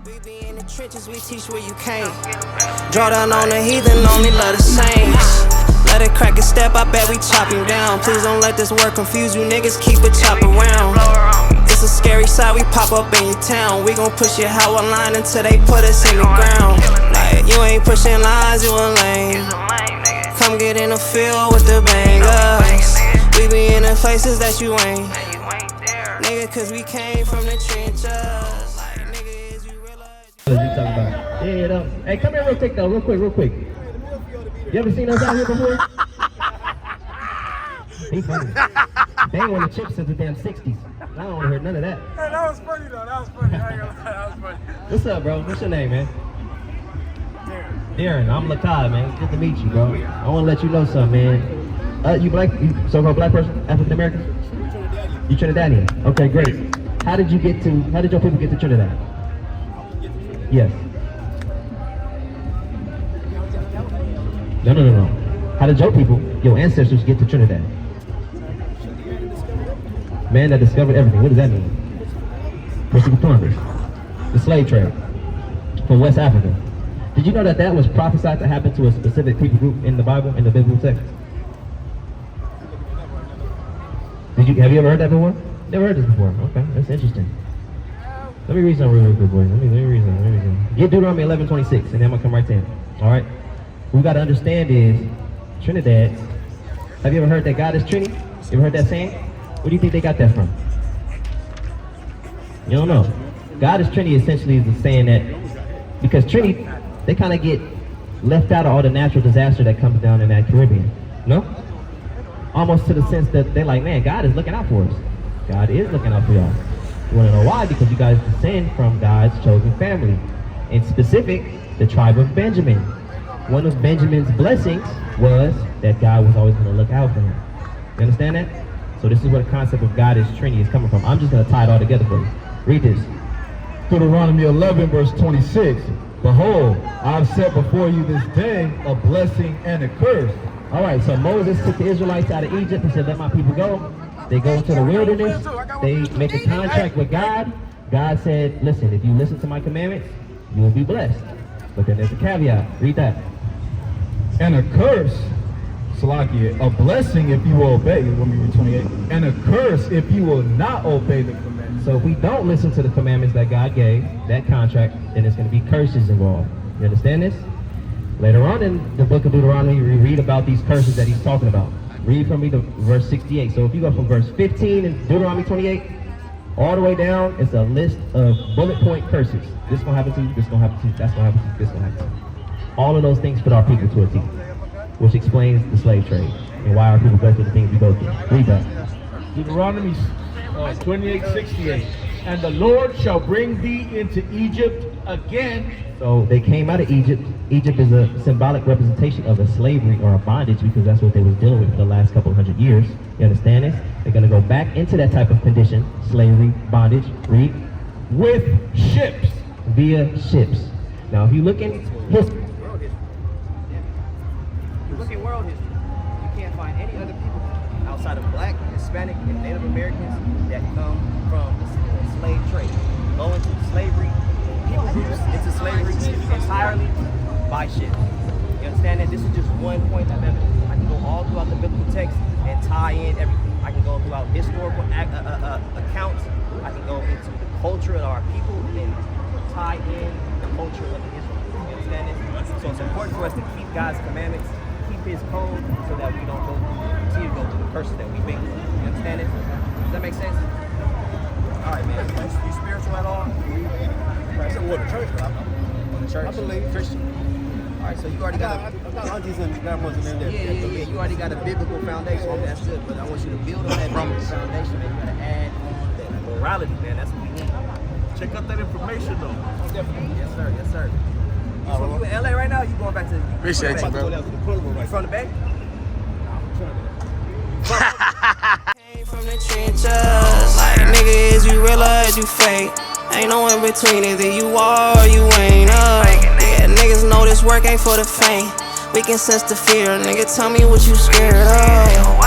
We be in the trenches, we teach where you came. Draw down on the heathen, only love the saints. Let it crack a step, I bet we chop him down. Please don't let this word confuse you, niggas keep a chop around. It's a scary side, we pop up in your town. We gon' push your how line until they put us in the ground. Like, you ain't pushing lines, you a lame. Come get in the field with the bangers. We be in the places that you ain't. Nigga, cause we came from the trenches. Like, nigga, is you realize? What you talking about? Yeah, though. Hey, come here real quick though, real quick. You ever seen us out here before? He funny. They ain't won the chip since the damn 60s. I don't want to hear none of that. Hey, that was funny though, that was funny. I ain't gonna lie, that was funny. What's up, bro? What's your name, man? Darren. I'm Lakai, man. It's good to meet you, bro. I want to let you know something, man. You black? You so-called black person? African American? You Trinidadian? Okay, great. How did your people get to Trinidad? Yes. No. How did your people, your ancestors, get to Trinidad? Man that discovered everything. What does that mean? Christopher Columbus. The slave trade from West Africa. Did you know that was prophesied to happen to a specific people group in the Bible, in the biblical text? Have you ever heard that before? Never heard this before. Okay, that's interesting. Let me read something real quick, boys. Let me read something. Get Deuteronomy 11:26, and then I'm gonna come right to him. All right. What we gotta understand is Trinidad. Have you ever heard that God is Trinity? You ever heard that saying? Where do you think they got that from? You don't know. God is Trinity essentially is the saying that because Trinity, they kind of get left out of all the natural disaster that comes down in that Caribbean. No? Almost to the sense that they're like, man, God is looking out for us. God is looking out for y'all. You want to know why? Because you guys descend from God's chosen family. In specific, the tribe of Benjamin. One of Benjamin's blessings was that God was always going to look out for him. You understand that? So this is where the concept of God is Trinity is coming from. I'm just going to tie it all together for you. Read this. Deuteronomy 11 verse 26. Behold, I have set before you this day a blessing and a curse. All right, so Moses took the Israelites out of Egypt and said, let my people go. They go into the wilderness. They make a contract with God. God said, listen, if you listen to my commandments, you will be blessed. But then there's a caveat. Read that. And a curse, Salakia, a blessing if you will obey, let me read 28, and a curse if you will not obey the commandments. So if we don't listen to the commandments that God gave, that contract, then there's going to be curses involved. You understand this? Later on in the book of Deuteronomy, we read about these curses that he's talking about. Read from me to verse 68. So if you go from verse 15 in Deuteronomy 28, all the way down, it's a list of bullet point curses. This is going to happen to you, this is going to happen to you, that's going to happen to you, this is going to happen to you. All of those things put our people to a T, which explains the slave trade and why our people go through the things we go through. Read that. Deuteronomy 28:68. And the Lord shall bring thee into Egypt again. So they came out of Egypt. Egypt is a symbolic representation of a slavery or a bondage because that's what they was dealing with for the last couple of hundred years. You understand this? They're going to go back into that type of condition, slavery, bondage, read. With ships. Via ships. Now if you look in history, Look at world history. You can't find any other people outside of black, Hispanic, and Native Americans that come from the slave trade. Go into slavery, people groups into slavery entirely by ships. You understand that? This is just one point of evidence. I can go all throughout the biblical text and tie in everything. I can go throughout historical accounts. I can go into the culture of our people and tie in the culture of the Israelites. You understand this? So it's important for us to keep God's commandments, his code, so that we don't continue to go through the curses that we make. You understand it? Does that make sense? All right, man. You spiritual at all? I said, well, the church, but The church? I believe. Christian. All right, so you already got I've got aunties and grandmas and them there. yeah. You already got a biblical foundation. Okay, that's good. But I want you to build on that biblical foundation, and you gotta add that morality, man. That's what we need. Check out that information though. Definitely. Yes, sir. Yes, sir. You in LA right now? You going back to? Appreciate you, bro. You from the Bay? Came from the trenches. Like, nigga, is you real or is you fake? Ain't no in between, either you are or you ain't. Yeah, niggas know this work ain't for the faint. We can sense the fear, nigga. Tell me what you scared of.